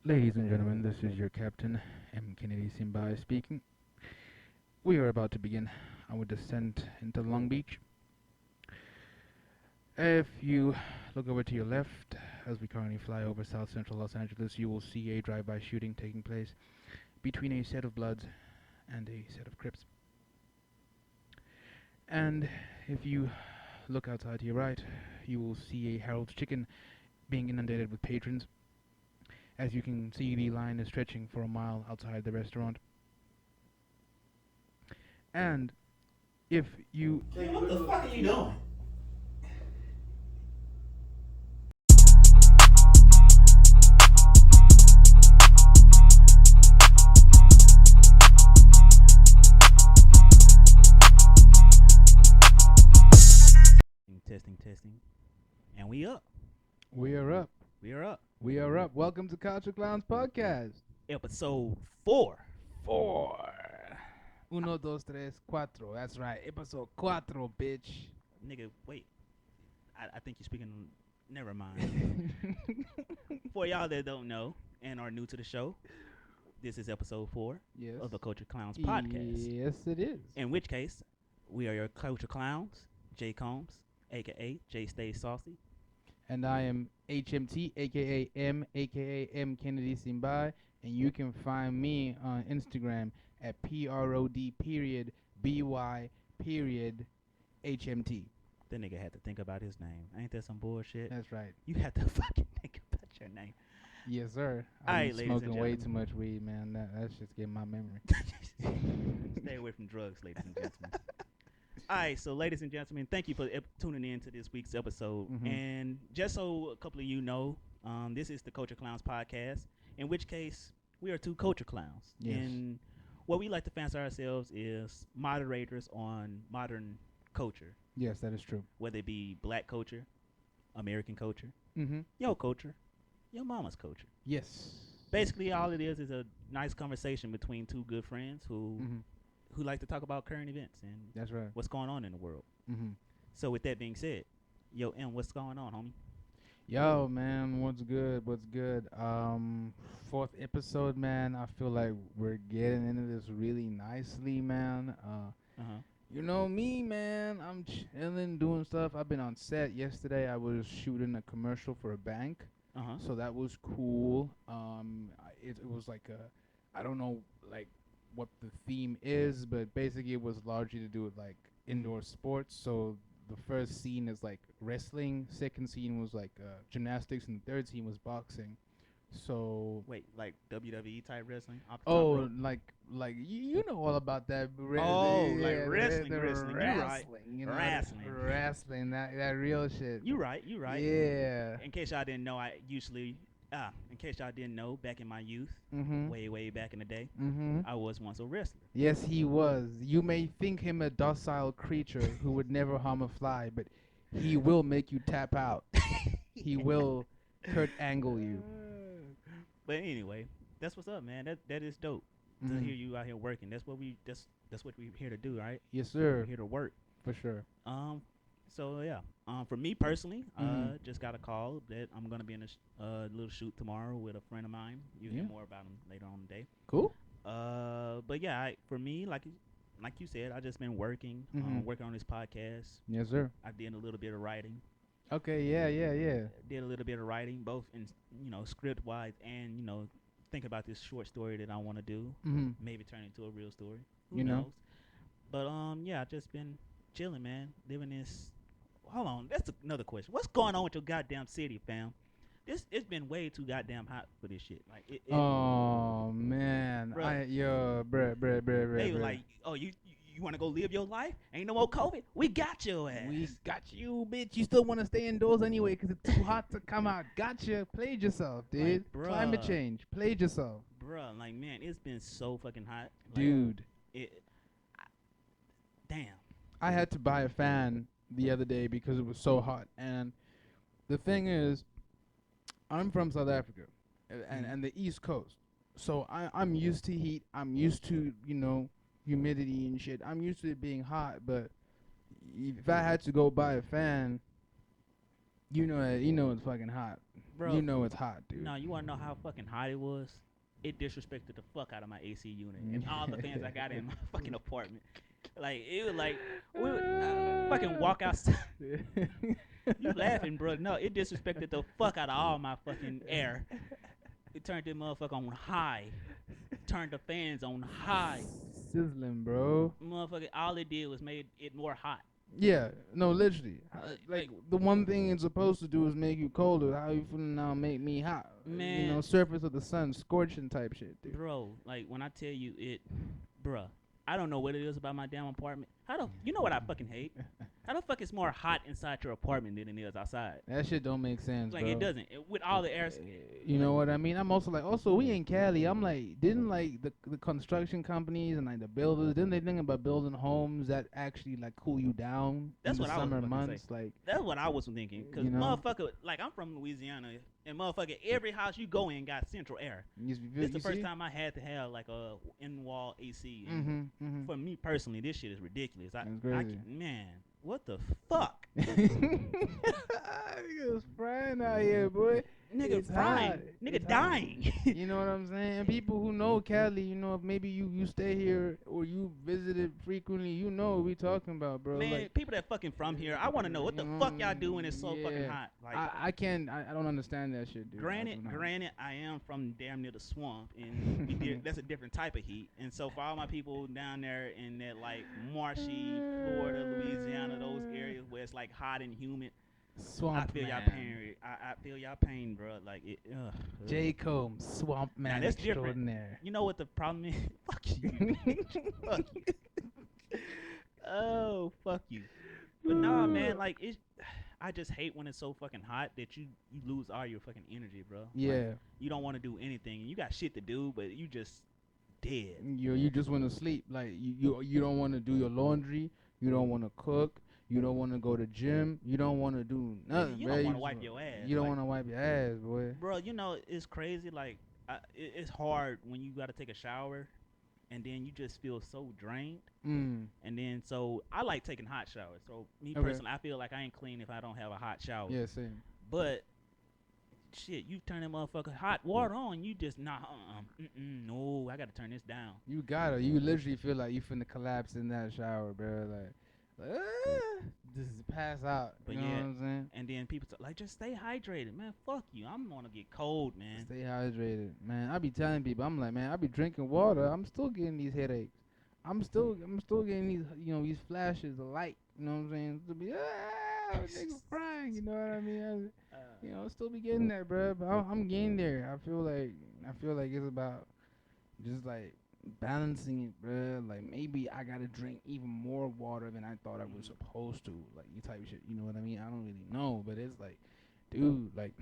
Ladies and gentlemen, this is your captain, M. Kennedy Simbai speaking. We are about to begin our descent into Long Beach. If you look over to your left, as we currently fly over South Central Los Angeles, you will see a drive-by shooting taking place between a set of Bloods and a set of Crips. And if you look outside to your right, you will see a Harold's Chicken being inundated with patrons. As you can see, the line is stretching for a mile outside the restaurant. And if you... Like, what the fuck are you doing? Testing. And we up. We are up. We are up. We are up. Welcome to Culture Clowns Podcast. Episode 4. 4. Uno, dos, tres, cuatro. That's right. Episode cuatro, bitch. Nigga, wait. I think you're speaking. Never mind. For y'all that don't know and are new to the show, this is episode 4 Yes. of the Culture Clowns Podcast. Yes, it is. In which case, we are your Culture Clowns, Jay Combs, a.k.a. Jay Stays Saucy. And I am HMT, a.k.a. M, a.k.a. M Kennedy Simbai. And you can find me on Instagram at PROD_BY_HMT. That nigga had to think about his name. Ain't that some bullshit? That's right. You had to fucking think about your name. Yes, sir. Alright, I'm ladies and smoking way too gentlemen. much weed, man. That's just getting my memory. Stay away from drugs, ladies and gentlemen. All right, so ladies and gentlemen, thank you for tuning in to this week's episode. Mhm. And just so a couple of you know, this is the Culture Clowns Podcast, in which case we are two culture clowns. Yes. And what we like to fancy ourselves is moderators on modern culture, Yes, that is true. whether it be black culture, American culture, Mm-hmm. your culture, your mama's culture. Yes. Basically, all it is a nice conversation between two good friends who Mm-hmm. like to talk about current events and That's right. what's going on in the world. Mm-hmm. So with that being said, yo, M, what's going on, homie? Yo, man, what's good? What's good? Fourth episode, man. I feel like we're getting into this really nicely, man. Uh-huh. You know me, man. I'm chilling, doing stuff. I've been on set yesterday. I was shooting a commercial for a bank, Uh-huh. so that was cool. It was like I don't know, like what the theme is, but basically it was largely to do with like indoor sports. So the first scene is like wrestling, second scene was like gymnastics, and the third scene was boxing. So Wait, like WWE type wrestling? Off the top oh, rope? like you know all about that. Oh, like the wrestling. the You right. wrestling, you know, Wrestling. wrestling, that real shit. You right. Yeah. In case y'all didn't know, in case y'all didn't know, back in my youth, Mhm. way back in the day, Mhm. I was once a wrestler. Yes, he was. You may think him a docile creature who would never harm a fly, but he will make you tap out. He will Kurt Angle you. But anyway, that's what's up, man. That is dope to Mhm. hear you out here working. That's what we're here to do, right? Yes, We're sir. here to work. For sure. So yeah. For me personally, Mhm. just got a call that I'm gonna be in a little shoot tomorrow with a friend of mine. You hear Yeah. more about him later on today. Cool. But yeah, for me, like you said, I just been working, Mhm. working on this podcast. Yes, sir. I did a little bit of writing. Okay. Yeah. Did a little bit of writing, both in script wise and think about this short story that I want to do. Mhm. Maybe turn into a real story. Who You know. knows? But yeah, I just been chilling, man. Living this. Hold on, that's another question. What's going on with your goddamn city, fam? It's been way too goddamn hot for this shit. Like Oh man, Bruh. bruh. They were like, oh, you want to go live your life? Ain't no more COVID. We got your ass. We got you, bitch. You still want to stay indoors anyway because it's too hot to come out. Gotcha. Played yourself, dude. Like, Climate bruh. change. Played yourself. Bruh, like man, it's been so fucking hot, like, Dude. Damn. I had to buy a fan the other day because it was so hot. And the thing is, I'm from South Africa and the East Coast. So I'm used to heat. I'm used to, humidity and shit. I'm used to it being hot. But if I had to go buy a fan, you know it's fucking hot. Bro, You know it's hot, dude. No, you wanna know how fucking hot it was? It disrespected the fuck out of my AC unit and all the fans I got in my fucking apartment. Like it was like we would, fucking walk outside. You laughing, bro? No, it disrespected the fuck out of all my fucking air. It turned that motherfucker on high. Turned the fans on high. Sizzling, bro. Motherfucker, all it did was made it more hot. Yeah, no, literally. Like Like the one thing it's supposed to do is make you colder. How you feeling now? Make me hot. You know, man, surface of the sun, scorching type shit, dude. bro, like when I tell you it, bruh, I don't know what it is about my damn apartment. How the you know what I fucking hate? How the fuck it's more hot inside your apartment than it is outside? That shit don't make sense, Like bro. it doesn't. With all the air. You know what I mean? I'm also like, also we in Cali. I'm like, didn't like the construction companies and like the builders, didn't they think about building homes that actually like cool you down That's in what the I was summer fucking months? say. Like, That's what I was thinking. Cause you know, motherfucker, like I'm from Louisiana, and motherfucker, every house you go in got central air. This the first time I had to have like a in-wall AC. And for me personally, this shit is ridiculous. That's crazy. Man, what the fuck? Niggas frying out here, boy. Nigga It's frying. hot. Nigga It's dying. hot. You know what I'm saying? And people who know Cali, you know, if maybe you stay here or you visited frequently, you know what we talking about, bro. Man, like, people that fucking from here, I want to know what the fuck y'all do when it's so fucking yeah. hot. Like, I don't understand that shit, dude. granted, I am from damn near the swamp, and that's a different type of heat. And so for all my people down there in that like marshy Florida, Louisiana, those areas where it's like hot and humid, Swamp I feel y'all man. pain. I feel y'all pain, bro. Like it. J. Combs, Swamp Man that's different. extraordinaire. You know what the problem is? Fuck you. Fuck you. Oh, fuck you. But nah, man, like it's. I just hate when it's so fucking hot that you lose all your fucking energy, bro. Yeah. Like, you don't want to do anything. You got shit to do, but you just dead. You just want to sleep. Like you don't want to do your laundry. You don't want to cook. You don't want to go to gym. You don't want to do nothing. You bro. don't want to wipe your ass. You don't want to wipe your ass, boy. Bro, you know it's crazy. Like it's hard when you got to take a shower, and then you just feel so drained. And then so I like taking hot showers. So me personally, I feel like I ain't clean if I don't have a hot shower. Yeah, same. But shit, you turn that motherfucker hot water on, you just no, I gotta turn this down. You gotta. You literally feel like you finna collapse in that shower, bro. Like just pass out. But you know yeah, what I'm saying? And then people like, just stay hydrated, man. Fuck you, I'm gonna get cold, man. Stay hydrated, man. I be telling people, I'm like, man, I be drinking water. I'm still getting these headaches. I'm still getting these, these flashes of light. You know what I'm saying? To be, nigga frying. You know what I mean? Still be getting there, bro. But I'm getting there. I feel like it's about just like balancing it, bro. Like maybe I gotta drink even more water than I thought I was supposed to. Like you type of shit. You know what I mean? I don't really know, but it's like, dude, like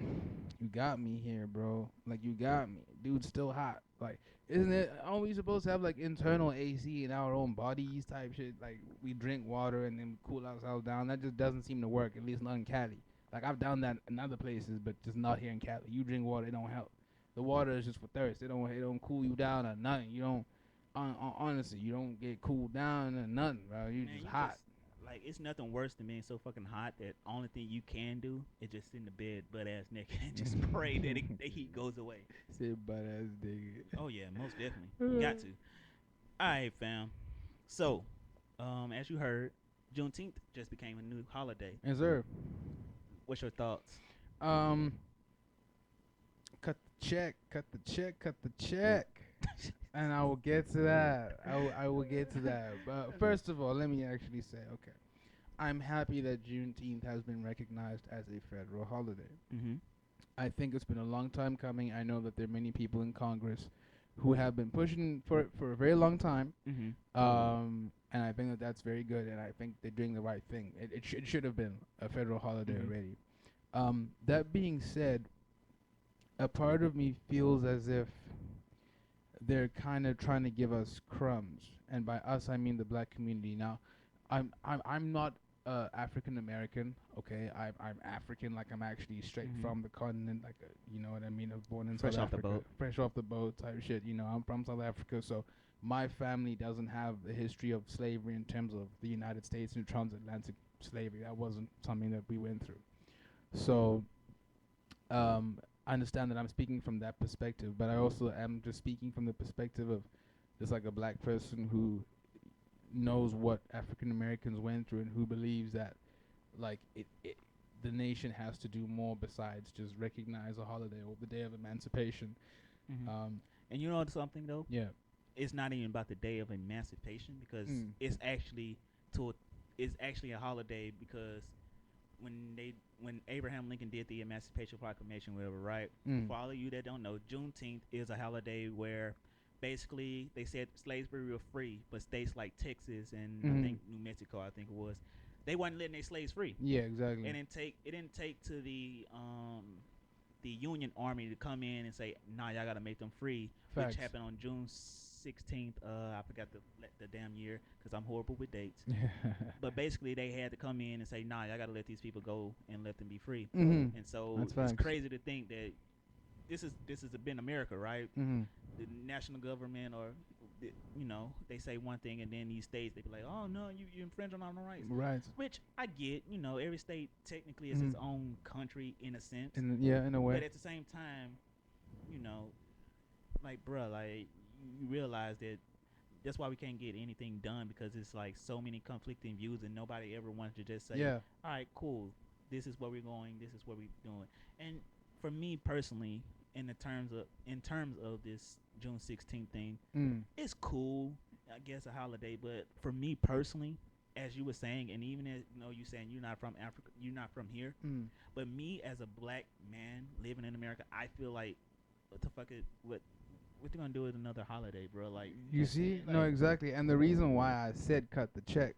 you got me here, bro. Like you got me. Dude's still hot. Like, isn't it? Aren't we supposed to have like internal AC in our own bodies type shit? Like we drink water and then we cool ourselves down. That just doesn't seem to work. At least not in Cali. Like I've done that in other places, but just not here in Cali. You drink water, it don't help. The water is just for thirst. It don't cool you down or nothing. You don't. Honestly, you don't get cooled down or nothing, bro. You just hot. Like it's nothing worse than being so fucking hot that only thing you can do is just sit in the bed butt ass naked and just pray that the heat goes away. Sit butt ass naked. Oh yeah, most definitely. Got to. Alright, fam. So, as you heard, Juneteenth just became a new holiday. Yes, sir. What's your thoughts? Cut the check. And I will get to that. I will get to that. But first of all, let me actually say, okay, I'm happy that Juneteenth has been recognized as a federal holiday. Mm-hmm. I think it's been a long time coming. I know that there are many people in Congress who have been pushing for it for a very long time. Mm-hmm. And I think that that's very good, and I think they're doing the right thing. It should have been a federal holiday already. That being said, a part of me feels as if they're kind of trying to give us crumbs, and by us I mean the black community. Now, I'm not African American. Okay, I'm African, like I'm actually straight from the continent, like you know what I mean. I was born in South Africa, fresh off the boat type shit. You know, I'm from South Africa, so my family doesn't have the history of slavery in terms of the United States and transatlantic slavery. That wasn't something that we went through. So, I understand that I'm speaking from that perspective, but I also am just speaking from the perspective of just like a black person who knows what African Americans went through and who believes that like the nation has to do more besides just recognize a holiday or the day of emancipation. Hmm. Um, And you know something though, yeah. it's not even about the day of emancipation because Mm. it's actually to it's actually a holiday because when Abraham Lincoln did the Emancipation Proclamation, whatever, right? Mm. For all of you that don't know, Juneteenth is a holiday where basically they said slavery was free, but states like Texas and I Mm. think New Mexico, I think it was, they wasn't letting their slaves free. Yeah, exactly. It didn't take to the Union Army to come in and say, "Nah, y'all gotta make them free," which Facts. happened on June 16th. I forgot the damn year because I'm horrible with dates. But basically, they had to come in and say, "Nah, y'all gotta let these people go and let them be free." Mhm. And so That's it's facts. crazy to think that this has been America, right? Mhm. The national government or they say one thing and then these states they be like, oh no, you infringe on our rights, Right. which I get. Every state technically is its Mhm. own country in a sense, In a but way. at the same time, you know like bruh, like you realize that that's why we can't get anything done because it's like so many conflicting views and nobody ever wants to just say, Yeah. all right, cool, this is where we're going, this is what we're doing. And for me personally, in terms of this June 16th thing, Mm. it's cool, I guess, a holiday. But for me personally, as you were saying, and even as you saying you're not from Africa, you're not from here, Mm. but me as a black man living in America, I feel like what the fuck is what you gonna do with another holiday, bro? Like, you know You what I'm saying? see? No, Like, exactly. And the reason why I said cut the check,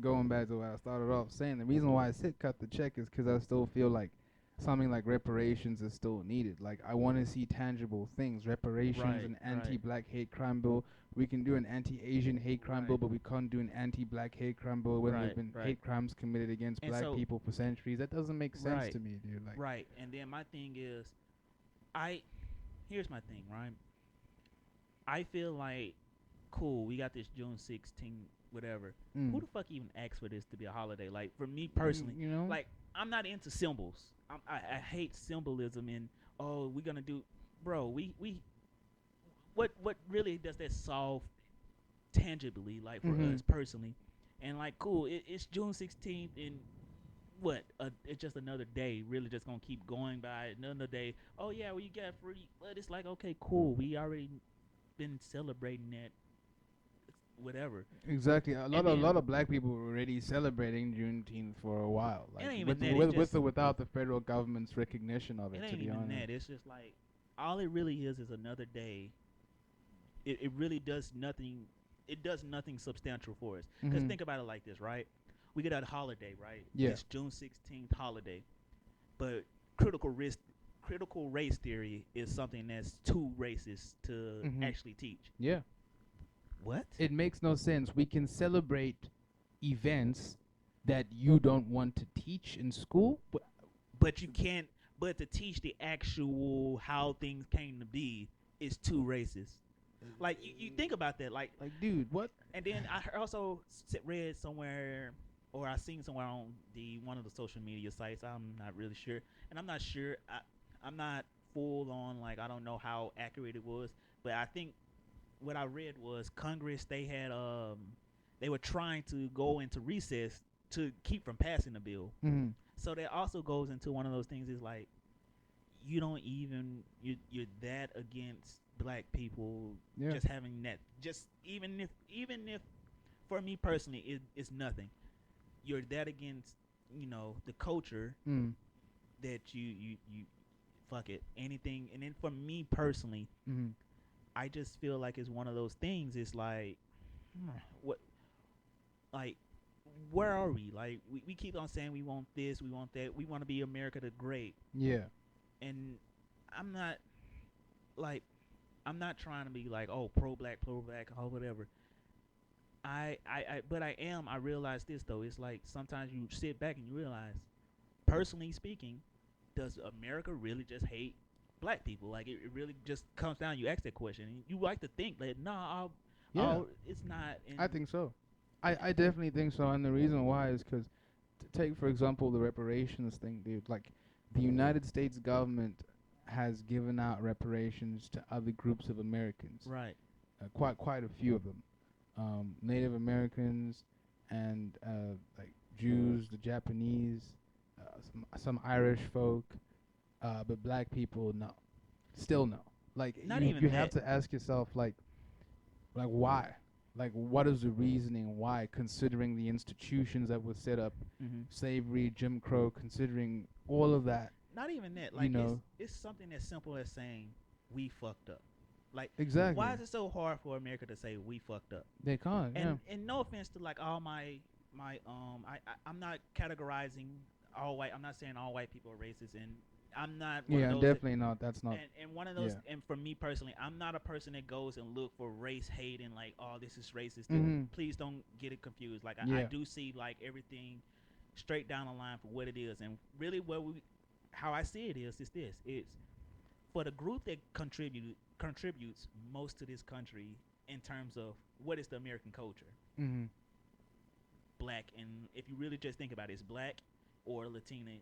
going back to what I started off saying, the reason why I said cut the check is because I still feel like something like reparations is still needed. Like, I want to see tangible things. Reparations, right, an right, anti-black hate crime bill. We can do an anti-Asian hate crime bill, right, but we can't do an anti-black hate crime bill when there's right, been right. hate crimes committed against And black so, people for centuries. That doesn't make sense right, to me, dude. Like, right. And then my thing is, I here's my thing, right? I feel like cool, we got this June 16th, whatever. Who mm, the fuck even asked for this to be a holiday? Like, for me personally, you know? like, I'm not into symbols. I hate symbolism and, oh, we're gonna do, bro. We what really does that solve tangibly, like for Mm-hmm. us personally? And like, cool, it's June 16th and what? It's just another day. Really, just gonna keep going by another day. Oh yeah, well you got free, but it's like, okay, cool. We already been celebrating that, whatever. Exactly. A And lot of then black people were already celebrating Juneteenth for a while, it like ain't even with that. It's with just or without the federal government's recognition of it it. To ain't be even honest. that. It's just like all it really is another day. It really does nothing. It does nothing substantial for us. Because Mhm. think about it like this, right? We get a holiday, right? Yeah. This June 16th holiday, but critical risk, critical race theory is something that's too racist to Mhm. actually teach. Yeah. What? It makes no sense. We can celebrate events that you don't want to teach in school. But you can't. But to teach the actual how things came to be is too racist. Like you think about that, like, Like, dude, what? and then I also read somewhere or I seen somewhere on the one of the social media sites. I'm not really sure, and I'm not sure. I'm not full on, like, I don't know how accurate it was, but I think what I read was Congress they were trying to go into recess to keep from passing the bill. Mhm. So that also goes into one of those things is like you don't even you're that against black people Yeah. just having that, just even if for me personally it's nothing, you're that against the culture Mm. that you fuck it anything. And then for me personally, Mhm. I just feel like it's one of those things. It's like what, like, where are we? Like, we keep on saying we want this, we want that, we want to be America the Great. Yeah. And I'm not like I'm not trying to be like, oh, pro black, or whatever. But I realize this though. It's like sometimes you sit back and you realize, personally speaking, does America really just hate black people? Like it really just comes down. You ask that question, and you like to think that nah, Yeah. it's not. I And think so. I definitely think so, and the reason why is because, take for example the reparations thing, dude. Like, the United States government has given out reparations to other groups of Americans. Right. Quite a few of them, Native Americans, and like Jews, the Japanese, some Irish folk, but black people no, still no. Like Not you even have that. to ask yourself like why, like what is the reasoning why, considering the institutions that were set up, Mm-hmm. slavery, Jim Crow, considering all of that, Not even that. you Like know. it's something as simple as saying we fucked up. Like why Exactly. is it so hard for America to say we fucked up? They can't. Yeah. And no offense to like all my I'm not categorizing all white. I'm not saying all white people are racist, and I'm not one of Yeah, those that, definitely not. That's not. and one of those, Yeah. and for me personally, I'm not a person that goes and look for race hate and like, oh, this is racist. Mhm. Please don't get it confused. Like I Yeah. do see like everything straight down the line for what it is, and really what we, how I see it is this: it's for the group that contributes most to this country in terms of what is the American culture. Mhm. Black, and if you really just think about it, it's black or Latin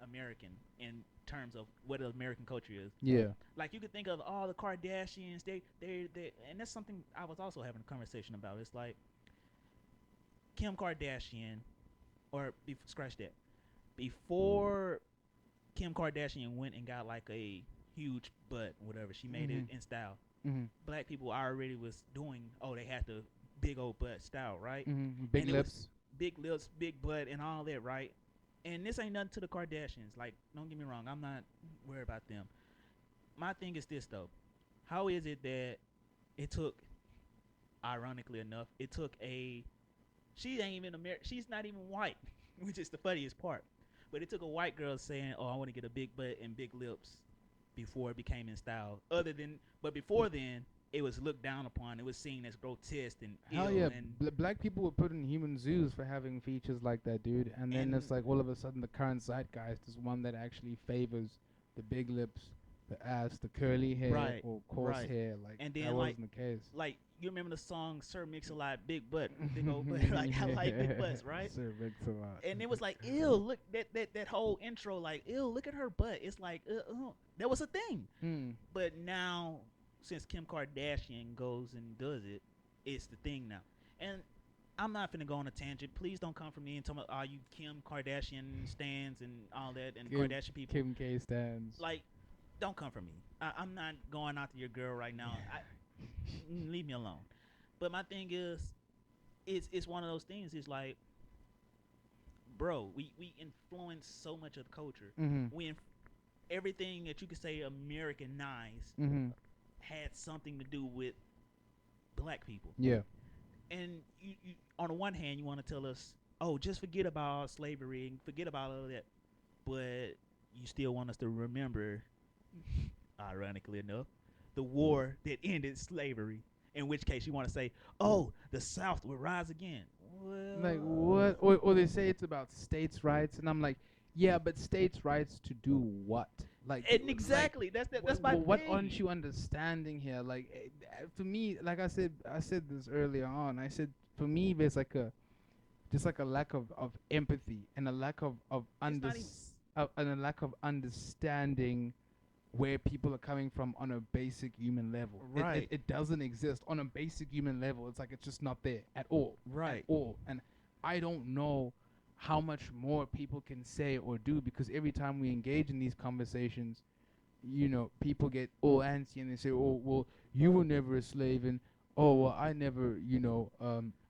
American in terms of what American culture is. Yeah. Like you could think of all the Kardashians, they, and that's something I was also having a conversation about. It's like Kim Kardashian, or scratch that. Before Kim Kardashian went and got like a huge butt, whatever, she made it Mhm. in style. Mhm. Black people already was doing, oh, they had the big old butt style, right? Mhm. Big And it was lips. big lips, big butt, and all that, right? And this ain't nothing to the Kardashians. Like, don't get me wrong, I'm not worried about them. My thing is this though: how is it that it took, ironically enough, it took a, she ain't even she's not even white, which is the funniest part. But it took a white girl saying, "Oh, I want to get a big butt and big lips," before it became in style. Other than, but before then, it was looked down upon. It was seen as grotesque and Hell ill, yeah, black people were put in human zoos for having features like that, dude. And then and it's like all of a sudden the current zeitgeist is one that actually favors the big lips, the ass, the curly hair right, or coarse right. hair. Like And that then wasn't the case. like you remember the song Sir Mix-a-Lot, big butt, big old butt. Like I like big butts, right? Sir mix a lot. And it was like, ew, look that whole intro, like, ew, look at her butt. It's like, that was a thing. Mm. But now, since Kim Kardashian goes and does it, it's the thing now. And I'm not finna go on a tangent. Please don't come for me and tell me, are you Kim Kardashian stands and all that and Kim, Kardashian people? Kim K stands. Like, don't come for me. I'm not going after your girl right now. Leave me alone. But my thing is, it's one of those things. It's like, bro, we influence so much of the culture. Mhm. Everything that you could say Americanized Mhm. had something to do with black people. Yeah. And you on the one hand, you want to tell us, oh, just forget about slavery and forget about all of that, but you still want us to remember, ironically enough, the war that ended slavery. In which case, you want to say, oh, the South will rise again. Like Well, what? Or they say it's about states' rights, and I'm like, yeah, but states' rights to do what? and exactly, that's my What thing. aren't you understanding here? Like, for me, like I said this earlier on. I said for me, there's like a just like a lack of empathy and a lack of It's not even and a lack of understanding where people are coming from on a basic human level. right, It doesn't exist on a basic human level. It's like it's just not there at all. At right. all. And I don't know how much more people can say or do, because every time we engage in these conversations, people get all antsy and they say, "Oh, well, you were never a slave," and "Oh, well, I never,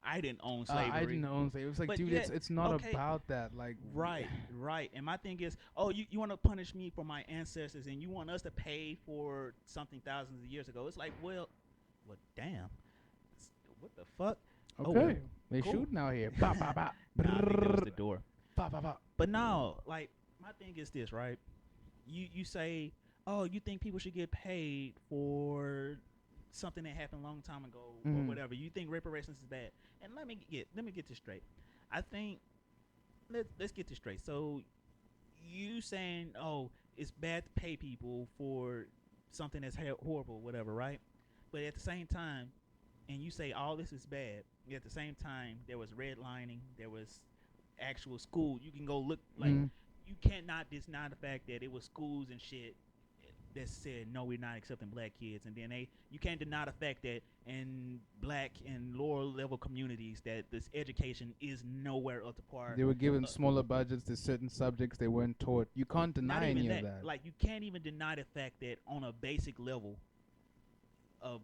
I didn't own I slavery, didn't own slaves." It's like, but dude, yet, it's not okay, about that. Like, right, right. And my thing is, oh, you want to punish me for my ancestors, and you want us to pay for something thousands of years ago. It's like, well, damn, what the fuck? Oh well, okay, they cool. shooting out here. Ba ba ba. Nah, I think that was the door. Ba ba ba. But no, like my thing is this, right? You say, oh, you think people should get paid for something that happened a long time ago or Mhm. whatever. You think reparations is bad. And let me get this straight. I think let's get this straight. So you saying, oh, it's bad to pay people for something that's horrible, whatever, right? But at the same time, and you say all this is bad, at the same time there was redlining, there was actual school. You can go look like Mhm. you cannot deny the fact that it was schools and shit that said no, we're not accepting black kids, and then you can't deny the fact that in black and lower level communities that this education is nowhere up to par. They were given smaller budgets to certain subjects they weren't taught. You can't Not deny even any that. of that. Like you can't even deny the fact that on a basic level, a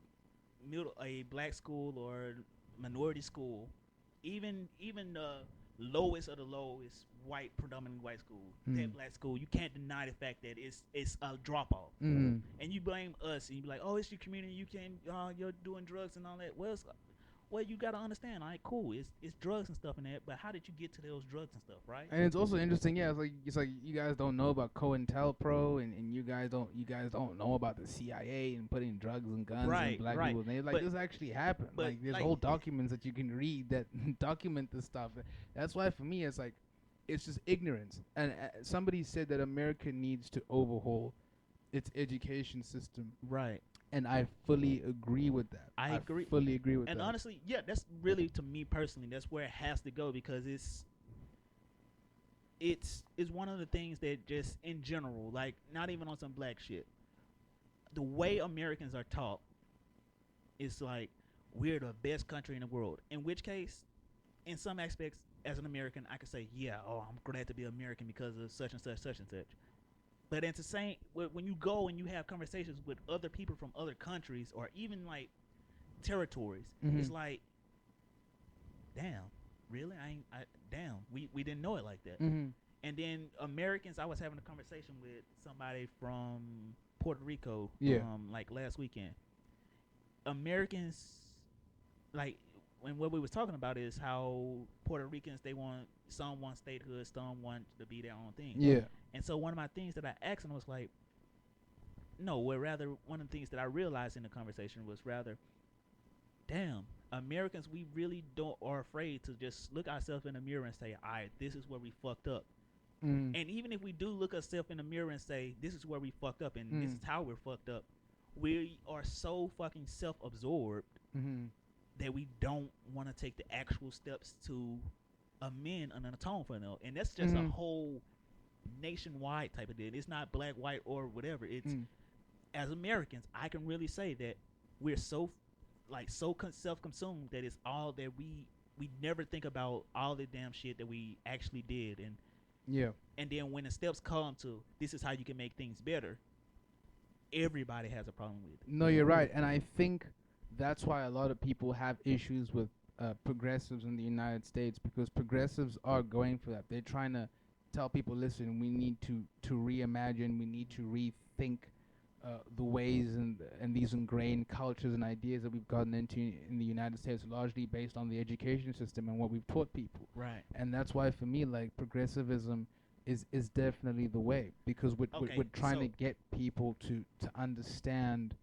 black school or minority school, even the lowest of the lowest white, predominantly white school, that black school, you can't deny the fact that it's a drop off. And you blame us, and you be like, oh, it's your community, you can't, you're doing drugs and all that. Well, you gotta understand. All right, cool. It's drugs and stuff in that, but how did you get to those drugs and stuff, right? And it's also interesting, yeah. It's like you guys don't know about COINTELPRO, and you guys don't know about the CIA and putting drugs and guns in black people's names. Like this actually happened. Like there's whole documents that you can read that document this stuff. That's why for me it's like it's just ignorance. And somebody said that America needs to overhaul its education system. Right. And I fully agree with that. I agree. Fully agree with that. And honestly, yeah, that's really, to me personally, that's where it has to go, because it's one of the things that just in general, like not even on some black shit, the way Americans are taught is like we're the best country in the world. In which case, in some aspects, as an American, I could say, yeah, oh, I'm glad to be American because of such and such, such and such. But it's the same when you go and you have conversations with other people from other countries or even like territories. It's like, damn, really? Damn, we didn't know it like that. And then Americans, I was having a conversation with somebody from Puerto Rico, like last weekend. Americans, like, and what we was talking about is how Puerto Ricans, some want statehood, some want to be their own thing. Yeah. And so one of my things that I asked him was like, no, well, rather one of the things that I realized in the conversation was rather, damn, Americans, we really are afraid to just look ourselves in the mirror and say, all right, this is where we fucked up. And even if we do look ourselves in the mirror and say, this is where we fucked up and this is how we're fucked up, we are so fucking self-absorbed that we don't want to take the actual steps to amend and atone for them. And that's just a whole nationwide type of deal. It's not black, white, or whatever. It's as Americans, I can really say that we're so self-consumed that it's all that we never think about all the damn shit that we actually did. And then when the steps come to this is how you can make things better, everybody has a problem with it. No, you're right. And I think that's why a lot of people have issues with progressives in the United States, because progressives are going for that. They're trying to tell people, listen, we need to reimagine, we need to rethink the ways and these ingrained cultures and ideas that we've gotten into in the United States, largely based on the education system and what we've taught people. Right. And that's why for me, like, progressivism is definitely the way, because we're trying to get people to understand.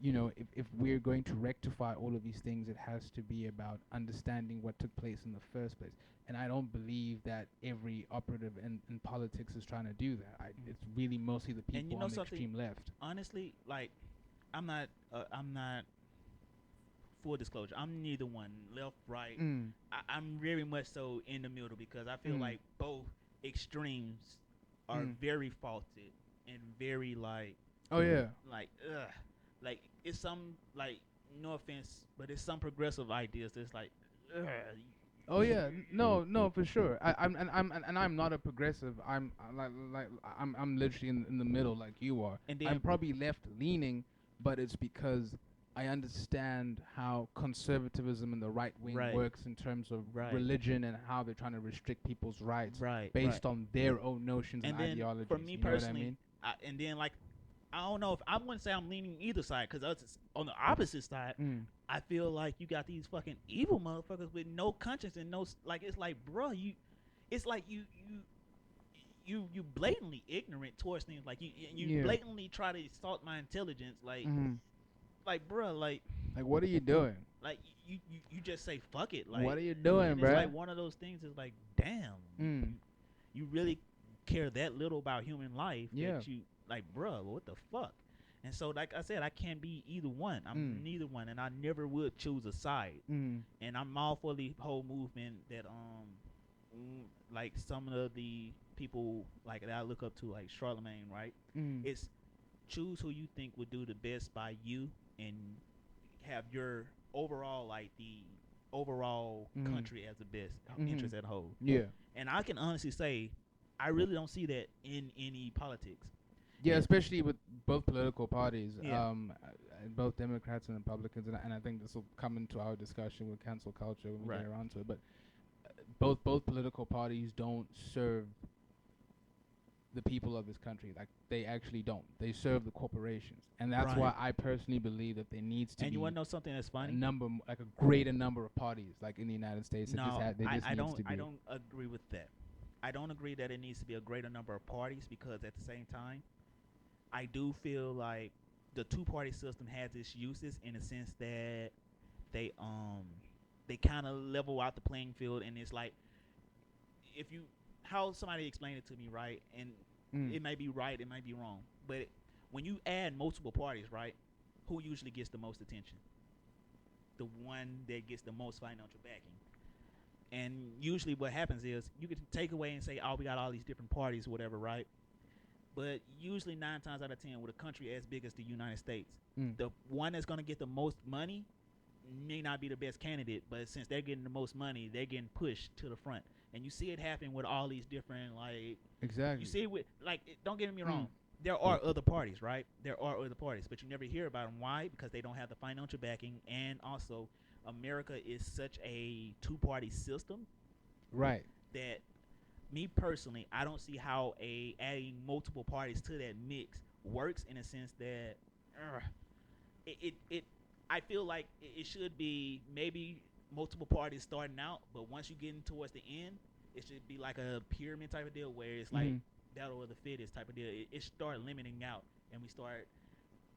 You know, if we're going to rectify all of these things, it has to be about understanding what took place in the first place. And I don't believe that every operative in politics is trying to do that. It's really mostly the people on the extreme left. Honestly, like, I'm not full disclosure, I'm neither one, left, right. I'm very much so in the middle, because I feel like both extremes are very faulted and very like, like it's some, like, no offense, but it's some progressive ideas that's like, oh yeah, no, for sure. I'm not a progressive. I'm literally in the middle, like you are. And then I'm probably left leaning, but it's because I understand how conservatism and the right wing works in terms of religion and how they're trying to restrict people's rights based on their own notions and ideologies. For me personally, and then like, I don't know if I wouldn't say I'm leaning either side, because on the opposite side, I feel like you got these fucking evil motherfuckers with no conscience and no, like, it's like, bro, it's like you blatantly ignorant towards things, like you blatantly try to insult my intelligence, like, like, bro, like what are you doing? Like you just say fuck it, like, what are you doing, bro? It's like one of those things is like, damn, you really care that little about human life that you. Like, bro, what the fuck? And so, like I said, I can't be either one. I'm neither one, and I never would choose a side. And I'm all for the whole movement that like some of the people like that I look up to, like Charlemagne, right? Mm. It's choose who you think would do the best by you and have your overall like the overall Mm. country as the best Mhm. interest at whole. Yeah. And I can honestly say, I really don't see that in any politics. Yeah, It especially with both political parties, yeah both Democrats and Republicans, and I think this will come into our discussion with cancel culture when we right get around to it. But both political parties don't serve the people of this country. Like they actually don't. They serve the corporations, and that's right. why I personally believe that there needs to And you want be to know something that's a funny? number, like a greater number of parties, like in the United States. It just No, there just needs to I be. don't agree with that. I don't agree that it needs to be a greater number of parties because at the same time, I do feel like the two party system has its uses in the sense that they um they kind of level out the playing field, and it's like if you how somebody explained it to me, right, and Mm. it may be right, it might be wrong, but when you add multiple parties, right, who usually gets the most attention? The one that gets the most financial backing. And usually what happens is you can take away and say, oh, we got all these different parties or whatever, right? But usually 9 times out of 10, with a country as big as the United States, Mm. the one that's going to get the most money may not be the best candidate, but since they're getting the most money, they're getting pushed to the front. And you see it happen with all these different, like, you Exactly. see it with, like, don't get me Mm. wrong. There are other parties, right? There are other parties, but you never hear about them. Why? Because they don't have the financial backing, and also America is such a two-party system Right. that me personally, I don't see how a adding multiple parties to that mix works in a sense that it I feel like it should be maybe multiple parties starting out, but once you get in towards the end, it should be like a pyramid type of deal where it's like Mhm. battle of the fittest type of deal. It start limiting out, and we start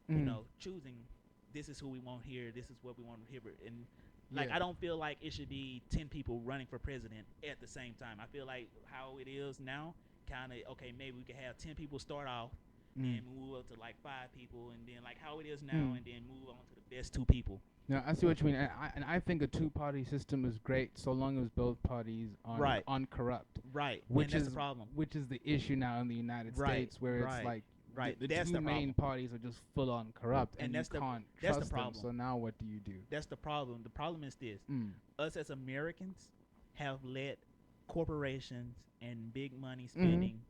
Mhm. choosing this is who we want here, this is what we want here, and like Yeah. I don't feel like it should be 10 people running for president at the same time. I feel like how it is now, kind of okay, maybe we could have 10 people start off, Mm. then move up to like 5 people, and then like how it is now, Mm. and then move on to the best 2 people. Now I see what you mean, and I think a two-party system is great so long as both parties are Right, uncorrupt, right, and which that's the is problem. which is the issue now in the United Right, States, where it's right, like right. the That's two the main problem, parties are just full on corrupt, and and you can't trust them. problem. So now what do you do? That's the problem. The problem is this: Mm. us as Americans have let corporations and big money Mhm. spending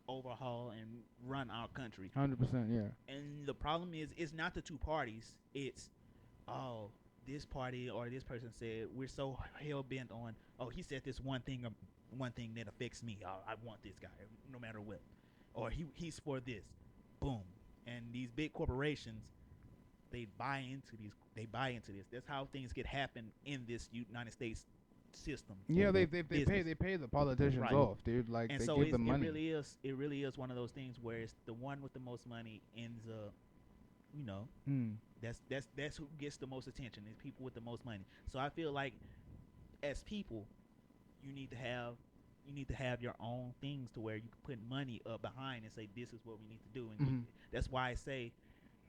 overhaul and run our country. 100%. Yeah. And the problem is, it's not the two parties. It's oh, this party or this person said we're so hell bent on. Oh, he said this one thing that affects me. Oh, I want this guy no matter what, or he's for this. Boom. And these big corporations, they buy into these. They buy into this. That's how things get happen in this United States system. Yeah, they Business. pay the politicians Right. off, dude. Like And they so give them money. it really is one of those things where it's the one with the most money ends up, you know, Mm. that's who gets the most attention is people with the most money. So I feel like as people, you need to have your own things to where you can put money up behind and say this is what we need to do, and Mhm. that's why I say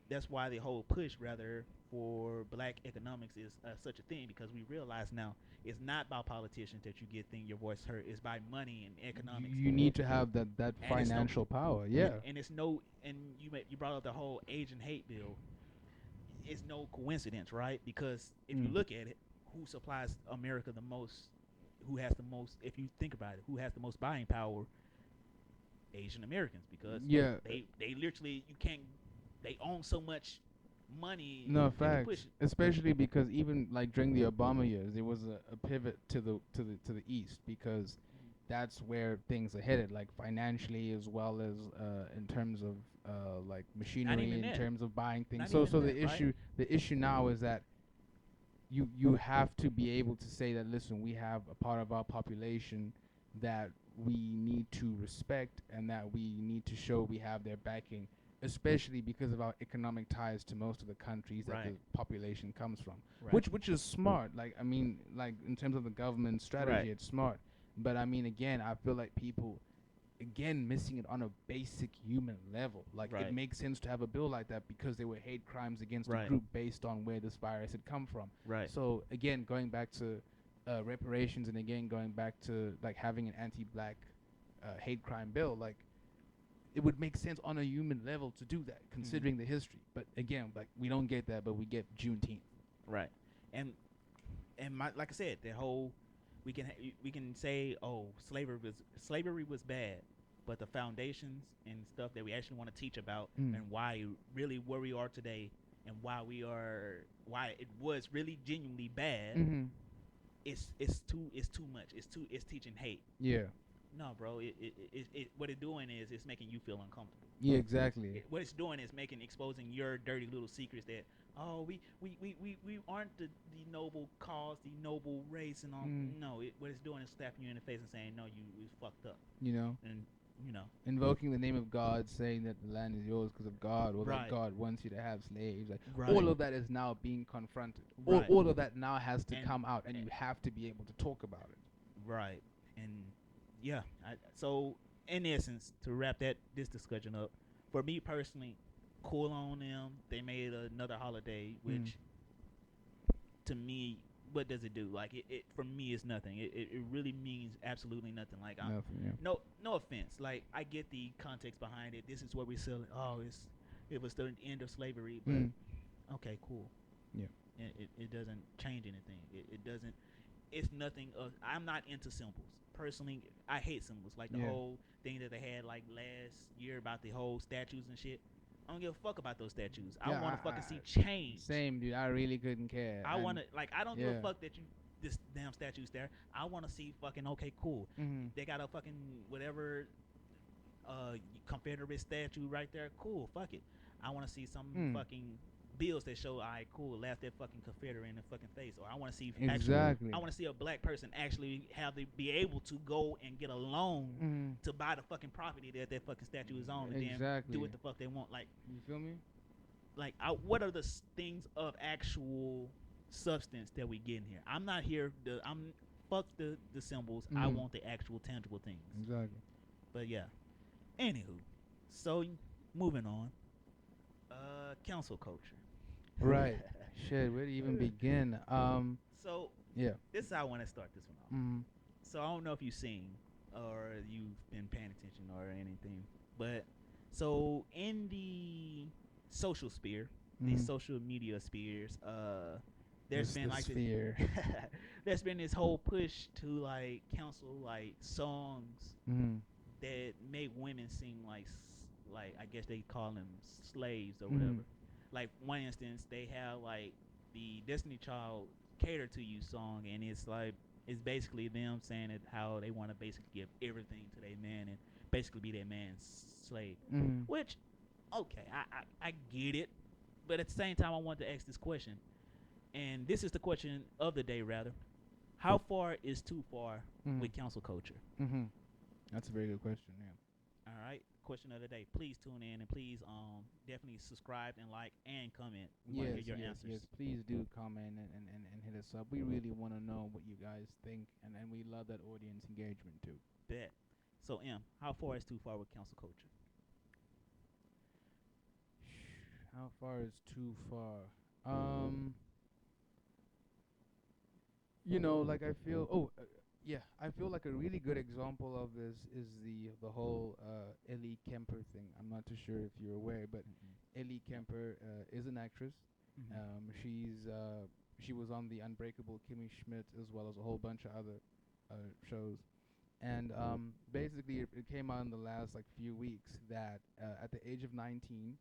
that's why the whole push rather for black economics is such a thing because we realize now it's not about politicians that you get your voice heard. It's by money and economics. You need to have that And it's no financial power. Yeah. and it's no and you brought up the whole Asian hate bill. It's no coincidence, right? Because if you Mm. look at it, who supplies America the most? Who has the most? If you think about it, who has the most buying power? Asian Americans, because Yeah. they literally you can't they own so much money No they can push facts, especially because even like during the Obama years, there was a pivot to the east because that's where things are headed, like financially as well as in terms of like not machinery, even in that, terms of buying things. not So even so that, right? the issue now is that you have to be able to say that listen, we have a part of our population that we need to respect and that we need to show we have their backing, especially because of our economic ties to most of the countries that the Right, population comes from, right, which is smart. Like I mean, like in terms of the government strategy, right, it's smart. But I mean, again, I feel like people again missing it on a basic human level. Like it right, makes sense to have a bill like that because there were hate crimes against a right, group based on where this virus had come from. right, So again, going back to reparations, and again going back to like having an anti-black hate crime bill, like it would make sense on a human level to do that, considering the history. But again, like we don't get that, but we get Juneteenth. Right. And like I said, the whole we can say, oh, slavery was bad, but the foundations and stuff that we actually want to teach about and why really where we are today and why it was really genuinely bad. It's too much. It's teaching hate. Yeah. No, bro. What it's doing is it's making you feel uncomfortable. Yeah, exactly. What it's doing is exposing your dirty little secrets that we aren't the noble cause, the noble race, and all. No, what it's doing is slapping you in the face and saying, no, you fucked up. You know. And invoking the name of God, saying that the land is yours because of God, or that God wants you to have slaves. Like all of that is now being confronted. All of that now has to come out, and you have to be able to talk about it. Right. And yeah, so in essence, to wrap this discussion up, for me personally, cool on them. They made another holiday, which to me, what does it do? Like it for me is nothing. It really means absolutely nothing. Like nothing, no offense. Like I get the context behind it. This is what we're selling. Oh, it was the end of slavery, but okay, cool. Yeah. It doesn't change anything. It doesn't. It's nothing. I'm not into symbols personally. I hate symbols. Like the whole thing that they had like last year about the whole statues and shit. I don't give a fuck about those statues. I want to fucking see change. Same, dude. I really couldn't care. I want to, like, I don't give a fuck that this damn statue's there. I want to see fucking, okay, cool. They got a fucking whatever Confederate statue right there. Cool, fuck it. I want to see some fucking bills that show, all right, cool, laugh that fucking Confederate in the fucking face. Or I want to see I want to see a black person actually be able to go and get a loan to buy the fucking property that fucking statue is on, and then do what the fuck they want. Like, you feel me? Like, what are the things of actual substance that we get in here? I'm not here. Fuck the symbols. I want the actual tangible things. Exactly. But yeah. Anywho, so moving on. Council culture. Right. Shit, where to even begin? So yeah, this is how I want to start this one off. So I don't know if you've seen or you've been paying attention or anything, but so in the social sphere, the social media spheres, there's been like there's been this whole push to like cancel like songs that make women seem like I guess they call them slaves or whatever. Like one instance, they have like the Destiny Child "Cater to You" song, and it's basically them saying that how they want to basically give everything to their man and basically be their man's slave. Which, okay, I get it, but at the same time, I want to ask this question, and this is the question of the day, rather. How far is too far with council culture? That's a very good question. Yeah. All right. Question of the day. Please tune in and please definitely subscribe and like and comment. We want to hear your answers. Yes, please do comment and hit us up. We really want to know what you guys think, and we love that audience engagement too. Bet. So how far is too far with council culture? How far is too far? Like I feel I feel like a really good example of this is the whole Ellie Kemper thing. I'm not too sure if you're aware, but Ellie Kemper is an actress. She was on the Unbreakable Kimmy Schmidt as well as a whole bunch of other shows, and basically it came out in the last like few weeks that at the age of 19,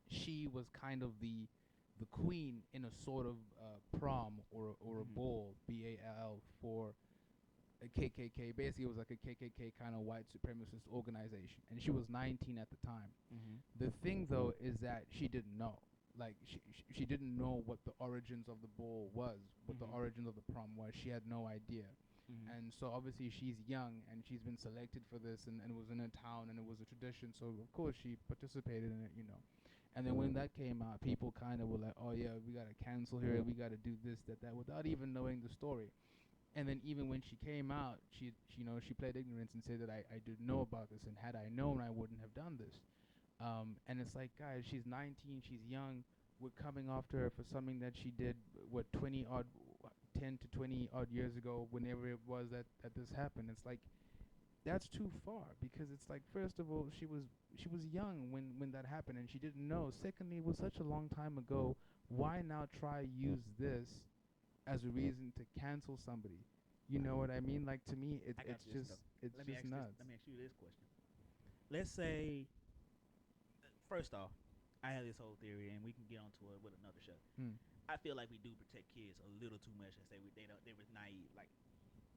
she was kind of the queen in a sort of prom or a ball, BAL, for a KKK. Basically, it was like a KKK kind of white supremacist organization, and she was 19 at the time. The thing, though, is that she didn't know. Like, she didn't know what the origins of the ball was, what the origins of the prom was. She had no idea. And so, obviously, she's young, and she's been selected for this, and it was in a town, and it was a tradition, so, of course, she participated in it, And then when that came out, people kind of were like, oh, yeah, we got to cancel her, we got to do this, that, without even knowing the story. And then even when she came out, she played ignorance and said that I didn't know about this, and had I known, I wouldn't have done this. And it's like, guys, she's 19, she's young. We're coming after her for something that she did, 10 10 to 20 odd years ago, whenever it was that this happened. It's like that's too far, because it's like, first of all, she was young when that happened, and she didn't know. Secondly, it was such a long time ago. Why now try use this as a reason to cancel somebody? You know what I mean? Like, to me, I got it's you this stuff. just it's Let me just ask this. nuts. Let me ask you this question. Let's say, first off, I have this whole theory, and we can get onto it with another show. Hmm. I feel like we do protect kids a little too much, and say they were naive. Like,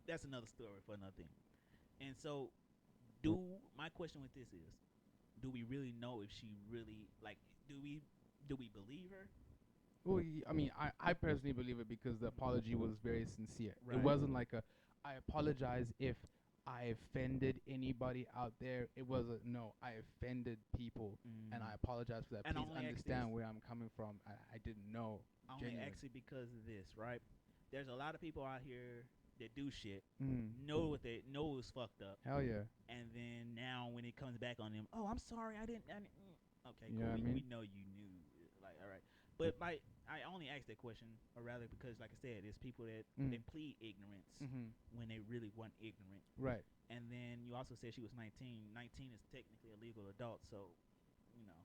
that's another story for another thing. And so, my question with this is, do we really know if she really, like, do we believe her? Well, I mean, I personally believe it, because the apology was very sincere. It Right. wasn't like I apologize if I offended anybody out there. It was a, no, I offended people, and I apologize for that. And I Please only ask understand this. where I'm coming from. I didn't know. I only Genuine. ask it because of this, right? There's a lot of people out here that do shit, Mm. know it's fucked up, Hell yeah. and then now when it comes back on them, oh, I'm sorry, I didn't. Okay, You cool. know what I We mean? know you knew, like, all right. But I only asked that question, or rather, because, like I said, there's people that they plead ignorance when they really weren't ignorant. Right. And then you also said she was 19. 19 is technically a legal adult, so, you know.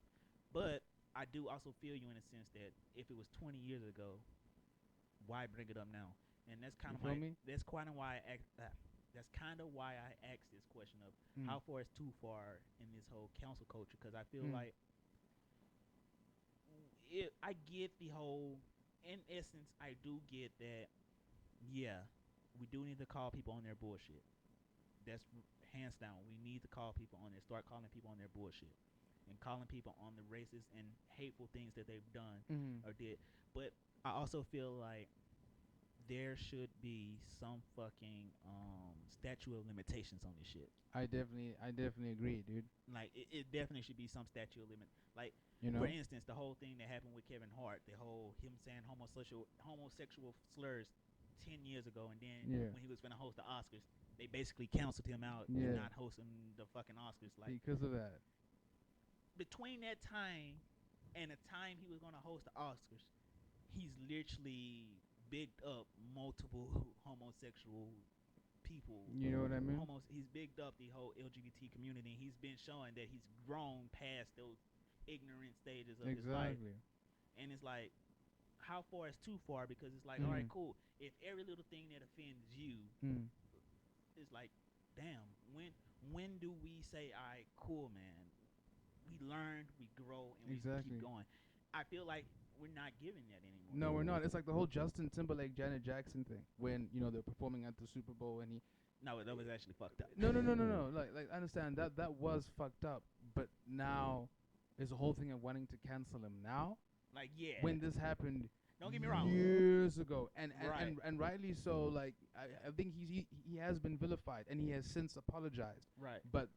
But I do also feel you in a sense that if it was 20 years ago, why bring it up now? And that's kind of You feel me? that's kind of why that's kind of why I asked this question of how far is too far in this whole council culture, because I feel like I get the whole, in essence, I do get that. Yeah, we do need to call people on their bullshit. That's hands down. We need to call people on there, start calling people on their bullshit, and calling people on the racist and hateful things that they've done or did. But I also feel like there should be some fucking statute of limitations on this shit. I definitely agree, dude. Like, it definitely should be some statute of limit. Like, You know? for instance, the whole thing that happened with Kevin Hart, the whole him saying homosexual slurs 10 years ago, and then when he was going to host the Oscars, they basically canceled him out and not hosting the fucking Oscars. Like, because of that. Between that time and the time he was going to host the Oscars, he's literally bigged up multiple homosexual people. You know what I mean? He's bigged up the whole LGBT community. He's been showing that he's grown past those ignorant stages of his life. And it's like, how far is too far? Because it's like, all right, cool. If every little thing that offends you, it's like, damn, when do we say, all right, cool, man, we learned, we grow, and we keep going? I feel like we're not giving that anymore. No, we're not. It's like the whole Justin Timberlake, Janet Jackson thing, when they're performing at the Super Bowl, and he. No, that was actually fucked up. No. Like I understand that was fucked up, but now there's a whole thing of wanting to cancel him now. Like, yeah. When this happened. Don't get me wrong. Years ago, and Right. and rightly so. Like, I think he has been vilified, and he has since apologized. Right. But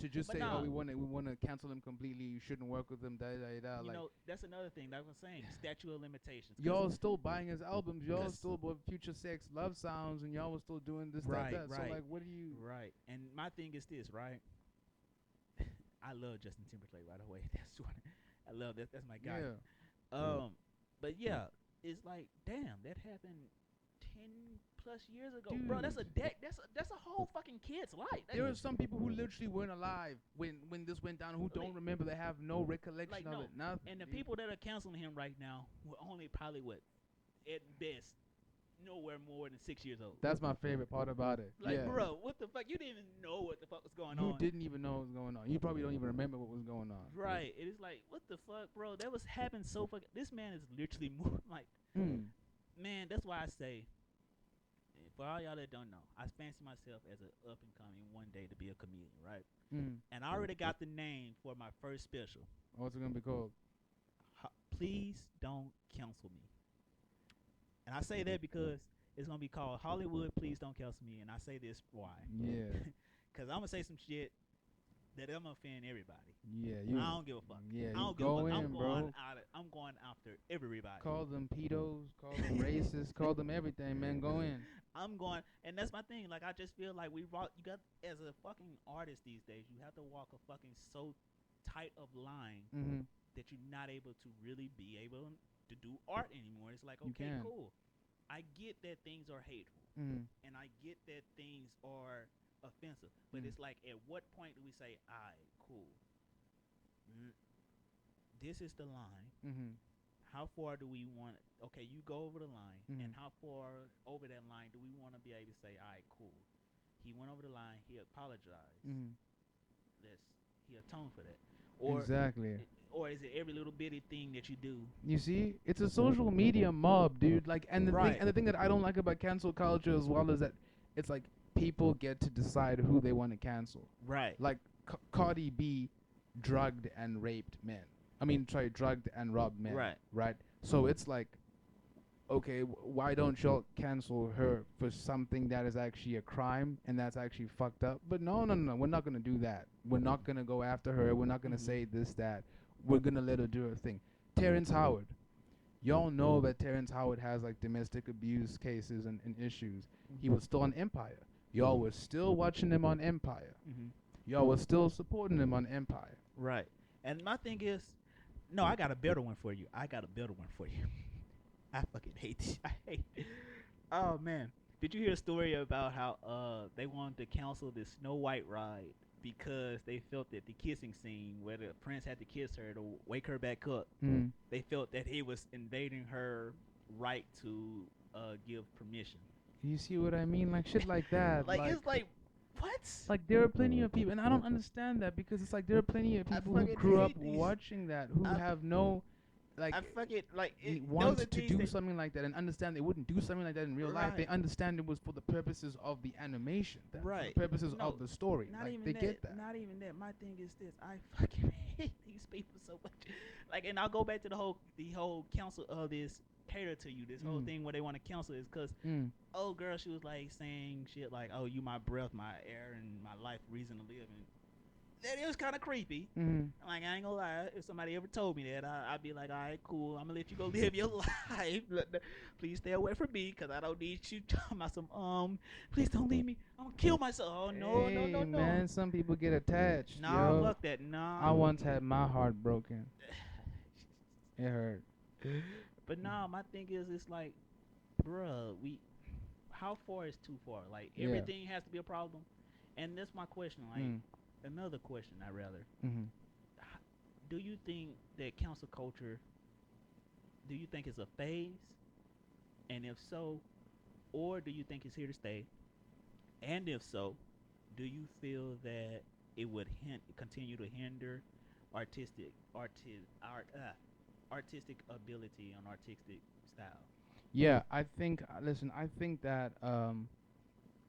to just But say, nah. oh, we want to cancel him completely, you shouldn't work with him, You know, that's another thing that I was saying. Statute of limitations. Y'all still buying his albums. Y'all still bought Future Sex, Love Sounds, and y'all was still doing this, that. Right. So, like, what do you... Right. And my thing is this, right? I love Justin Timberlake, by the way. That's what I love. That's my guy. Yeah. But yeah, it's like, damn, that happened 10 plus years ago. Dude. Bro, that's a whole fucking kid's life. There are some people who literally weren't alive when this went down, who don't remember. They have no recollection of it. Nothing. And the people that are canceling him right now were only probably, at best, nowhere more than 6 years old. That's my favorite part about it. Like, bro, what the fuck? You didn't even know what the fuck was going on. You didn't even know what was going on. You probably don't even remember what was going on. Right. It is like, what the fuck, bro? That was happening so fucking... This man is literally moving like... Man, that's why I say, for all y'all that don't know, I fancy myself as an up-and-coming one day to be a comedian, right? And I already got the name for my first special. What's it going to be called? Please Don't Cancel Me. And I say that because it's going to be called Hollywood, Please Don't Cancel Me. And I say this why. Yeah. Because I'm going to say some shit that I'm going to offend everybody. Yeah. I don't give a fuck. Yeah, I don't give a fuck. I'm going after everybody. Call them pedos, call them racists, call them everything, man. Go in. I'm going, and that's my thing. Like, I just feel like you got, as a fucking artist these days, you have to walk a fucking so tight of line that you're not able to really be able to do art anymore. It's like, okay, cool. I get that things are hateful, Mm. and I get that things are offensive, but Mm. it's like, at what point do we say, "All right, cool, mm, this is the line. Mm-hmm. How far do we want? Okay, you go over the line, Mm-hmm. and how far over that line do we want to be able to say, all right, cool, he went over the line, he apologized, Mm-hmm. let's he atoned for that, or Exactly. or is it every little bitty thing that you do? You see, it's a social media mob, dude. Like, Right, and the thing that I don't like about cancel culture as well is that it's like people get to decide who they want to cancel. right, Like Cardi B drugged and raped men. I mean, sorry, drugged and robbed men. right. Right. So it's like, okay, why don't y'all cancel her for something that is actually a crime and that's actually fucked up? But no, no, no, we're not gonna do that. We're not gonna go after her. We're not gonna Mm-hmm. say this, that. We're gonna let her do her thing. Terrence Howard. Y'all know that Terrence Howard has like domestic abuse cases and issues. He was still on Empire. Y'all was still watching him on Empire. Mm-hmm. Y'all was still supporting him on Empire. Right. And my thing is, no, I got a better one for you. I got a better one for you. I fucking hate this. I hate. Oh man, did you hear a story about how they wanted to cancel the Snow White ride because they felt that the kissing scene where the prince had to kiss her to wake her back up, Mm. they felt that he was invading her right to give permission. You see what I mean? Like shit like that. Like, it's like, what? Like there are plenty of people, and I don't understand that because it's like there are plenty of I people who fucking grew up hate these. watching that who I have no, like, I fucking like it. Those are want to things do that, something like that and understand they wouldn't do something like that in real life. They right, understand it was for the purposes of the animation, that for the right. purposes No, of the story. not Like even they that. get that. Not even that. My thing is this. I fucking hate these people so much. Like, and I'll go back to the whole council of this cater to you. This whole Mm. thing where they want to cancel is because Mm. old girl, she was like saying shit like, "Oh, you my breath, my air, and my life, reason to live." And that is kind of creepy. Mm. Like, I ain't gonna lie. If somebody ever told me that, I'd be like, all right, cool. I'm gonna let you go live your life. Please stay away from me, cause I don't need you talking about some. Please don't leave me. I'm gonna kill myself. Oh no, no, no, Hey no. man, some people get attached, Nah, yo. fuck that. Nah. I once had my heart broken. It hurt. But nah, my thing is, it's like, bruh, how far is too far? Like, Yeah. everything has to be a problem. And that's my question. Like, Mm. another question, I rather. Mm-hmm. Do you think that council culture? Do you think it's a phase? And if so, or do you think it's here to stay? And if so, do you feel that it would continue to hinder artistic artistic ability and artistic style? Yeah, I think. Listen, I think that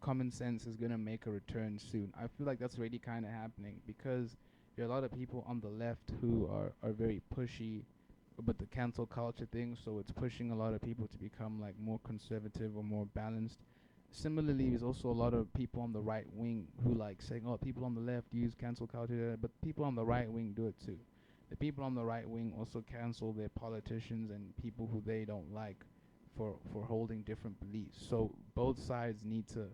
common sense is gonna make a return soon. I feel like that's already kind of happening because there are a lot of people on the left who are very pushy about the cancel culture thing. So it's pushing a lot of people to become like more conservative or more balanced. Similarly, there's also a lot of people on the right wing who like saying, "Oh, people on the left use cancel culture," but people on the right wing do it too. The people on the right wing also cancel their politicians and people who they don't like for holding different beliefs. So both sides need to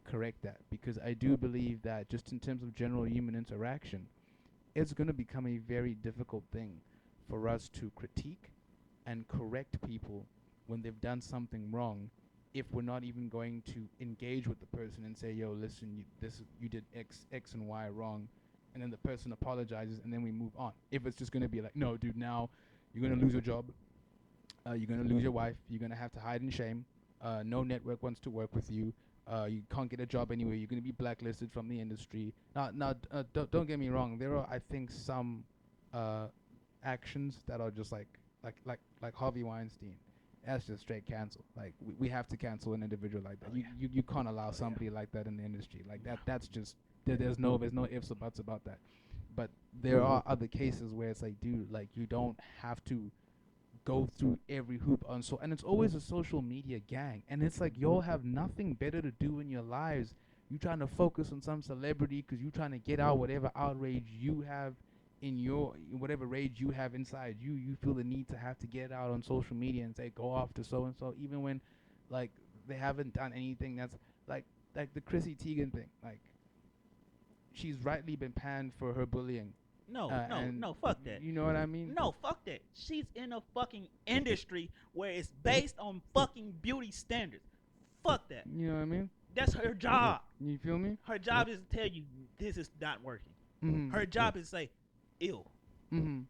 correct that because I do believe that just in terms of general human interaction, it's going to become a very difficult thing for us to critique and correct people when they've done something wrong if we're not even going to engage with the person and say, yo, listen, you did X and Y wrong, and then the person apologizes and then we move on. If it's just going to be like, no, dude, now you're going to lose your job, you're going to lose your wife, you're going to have to hide in shame, no network wants to work with you, you can't get a job anywhere, you're going to be blacklisted from the industry. Don't get me wrong, there are, I think, some uh, actions that are just like Harvey Weinstein. That's just straight cancel. Like we have to cancel an individual like that. Oh, yeah. You can't allow Oh, yeah. somebody like that in the industry. Like No. that's just there's no ifs or buts about that. But there are other cases where it's like, dude, like you don't have to go through every hoop on so, and it's always a social media gang, and it's like y'all have nothing better to do in your lives. You trying to focus on some celebrity because you trying to get out whatever outrage you have in your whatever rage you have inside you. You feel the need to have to get out on social media and say go off to so and so, even when like they haven't done anything that's like like the Chrissy Teigen thing. Like she's rightly been panned for her bullying, and no, fuck that. you know what I mean? No, fuck that. She's in a fucking industry where it's based on fucking beauty standards. Fuck that. You know what I mean? That's her job. You feel me? Her job is to tell you this is not working. Mm-hmm. Her job is to say, ew. Mm-hmm.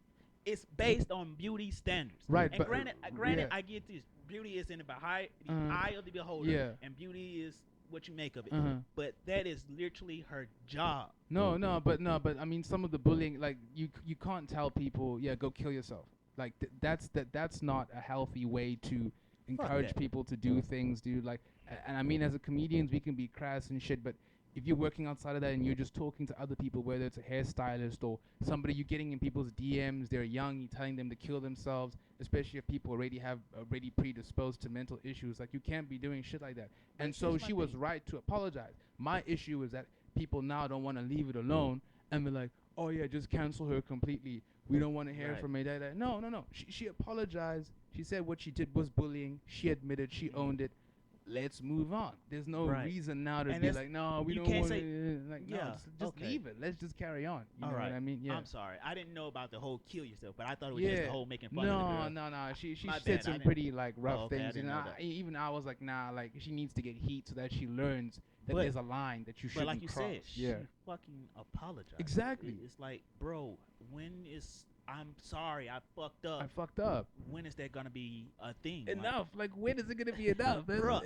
It's based on beauty standards. Right, And but granted, yeah. I get this. Beauty is in the eye of the beholder. Yeah. And beauty is what you make of it. Uh-huh. But that is literally her job. No, but I mean, some of the bullying, like you can't tell people, yeah, go kill yourself. Like that's not a healthy way to encourage that. people to do things, dude. Like, and I mean, as a comedians, we can be crass and shit, but if you're working outside of that and you're just talking to other people, whether it's a hairstylist or somebody, you're getting in people's DMs, they're young, you're telling them to kill themselves, especially if people already predisposed to mental issues. Like, you can't be doing shit like that. And so she was right to apologize. My issue is that people now don't want to leave it alone and be like, oh yeah, just cancel her completely. We don't want to hear from her. No. She apologized. She said what she did was bullying. She admitted. She owned it. Let's move on. There's no reason now to be like, no, we don't want to. Like, no, just leave it. Let's just carry on. You know what I mean? Yeah. I'm sorry. I didn't know about the whole kill yourself, but I thought it was just the whole making fun of the girl. No. She said some pretty like rough things. And even I was like, nah, like she needs to get heat so that she learns that there's a line that you shouldn't cross. But like you said, she fucking apologized. Exactly. It's like, bro, I'm sorry, I fucked up. When is that gonna be a thing? Enough. Like when is it gonna be enough? Bro,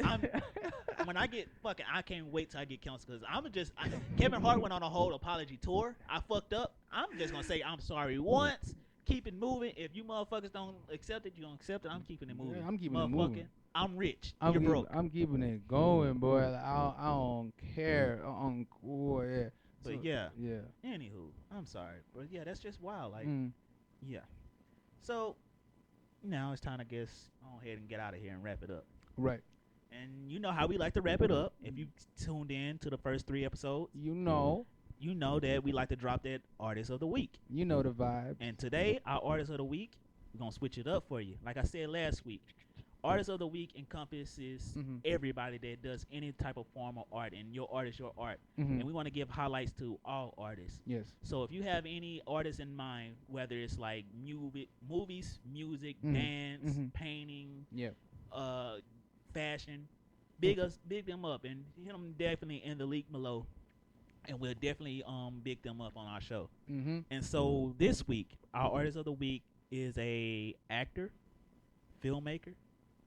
when I get fucking, I can't wait till I get canceled because Kevin Hart went on a whole apology tour. I fucked up. I'm just gonna say I'm sorry once. Keep it moving. If you motherfuckers don't accept it, you don't accept it. I'm keeping it moving. Yeah, I'm keeping it moving. I'm rich. You're broke. I'm keeping it going, boy. Like, I don't care. Cool, yeah. But so, yeah. Yeah. Anywho, I'm sorry, but yeah, that's just wild. Like, yeah. So now it's time to go ahead and get out of here and wrap it up. Right. And you know how we like to wrap it up. If you tuned in to the first 3 episodes, you know that we like to drop that artist of the week. You know the vibe. And today, our artist of the week, we're gonna switch it up for you. Like I said last week, artist of the week encompasses everybody that does any type of form of art, and your art is your art. And we want to give highlights to all artists. Yes. So if you have any artists in mind, whether it's like movies, music, dance, painting, fashion, big them up and hit them definitely in the link below, and we'll definitely big them up on our show. And so this week, our artist of the week is a actor, filmmaker,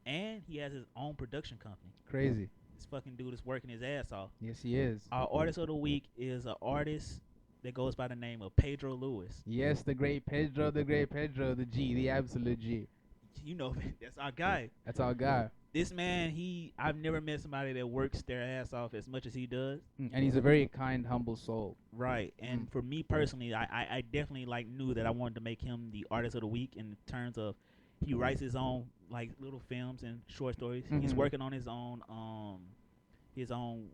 and he has his own production company. Crazy. This fucking dude is working his ass off. Yes, he is. Our artist of the week is an artist that goes by the name of Pedro Louis. Yes, the great Pedro, the G, the absolute G. You know, that's our guy. That's our guy. This man, I've never met somebody that works their ass off as much as he does. And he's a very kind, humble soul. Right. And for me personally, I definitely knew that I wanted to make him the artist of the week in terms of he writes his own like little films and short stories. He's working on his own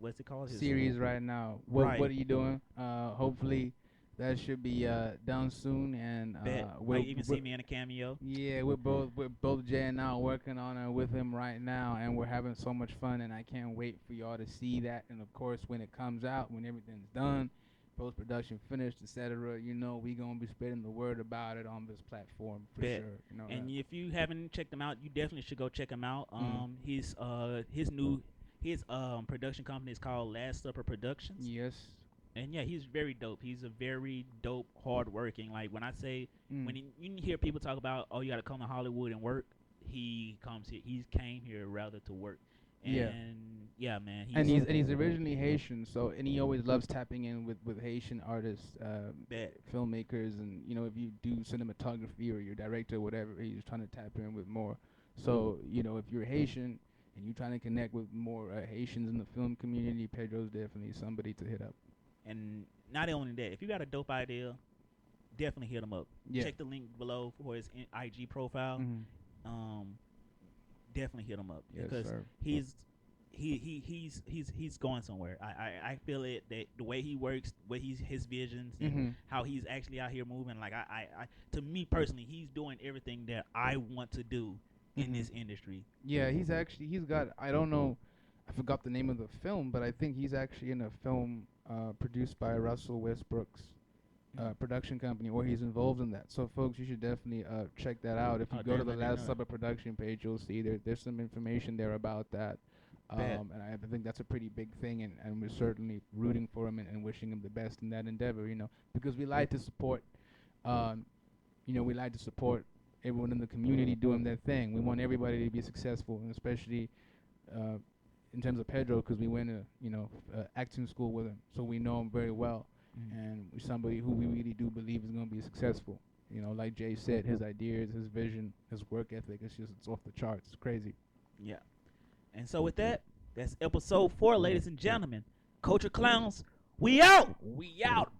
what's it called? Series right now. What are you doing? Hopefully that should be done soon, and might even see me in a cameo. Yeah, we're both Jay and I working on it with him right now, and we're having so much fun, and I can't wait for y'all to see that. And of course, when it comes out, when everything's done, post-production finished, etc., we gonna be spreading the word about it on this platform for sure. And if you haven't checked him out, you definitely should go check him out. His production company is called Last Supper Productions. Yes. And yeah, he's very dope. He's a very dope, hardworking. Like when I say, when you hear people talk about, oh, you got to come to Hollywood and work, he comes here. He came here rather to work. And yeah, man. He's originally Haitian, and he always loves tapping in with Haitian artists, filmmakers, and if you do cinematography or you're director or whatever, he's trying to tap in with more. So if you're Haitian and you're trying to connect with more Haitians in the film community, Pedro's definitely somebody to hit up. And not only that, if you got a dope idea, definitely hit him up. Yeah. Check the link below for his IG profile. Definitely hit him up because he's going somewhere. I feel it that the way he works, his visions, and how he's actually out here moving. Like I to me personally, he's doing everything that I want to do in this industry. Yeah, he's got, I don't know, I forgot the name of the film, but I think he's actually in a film produced by Russell Westbrook's production company, or he's involved in that. So, folks, you should definitely check that out. If you Oh, go to damn, the I didn't Last know that. Supper production page, you'll see there's some information there about that. Bet. And I think that's a pretty big thing, and we're certainly rooting for him and wishing him the best in that endeavor, because we like to support, um, we like to support everyone in the community doing their thing. We want everybody to be successful, and especially uh, in terms of Pedro, because we went to acting school with him, so we know him very well, Mm. and he's somebody who we really do believe is going to be successful. Like Jay said, his ideas, his vision, his work ethic, it's off the charts. It's crazy. Yeah. And so with that, that's episode 4, ladies and gentlemen. Culture Clowns, we out. We out.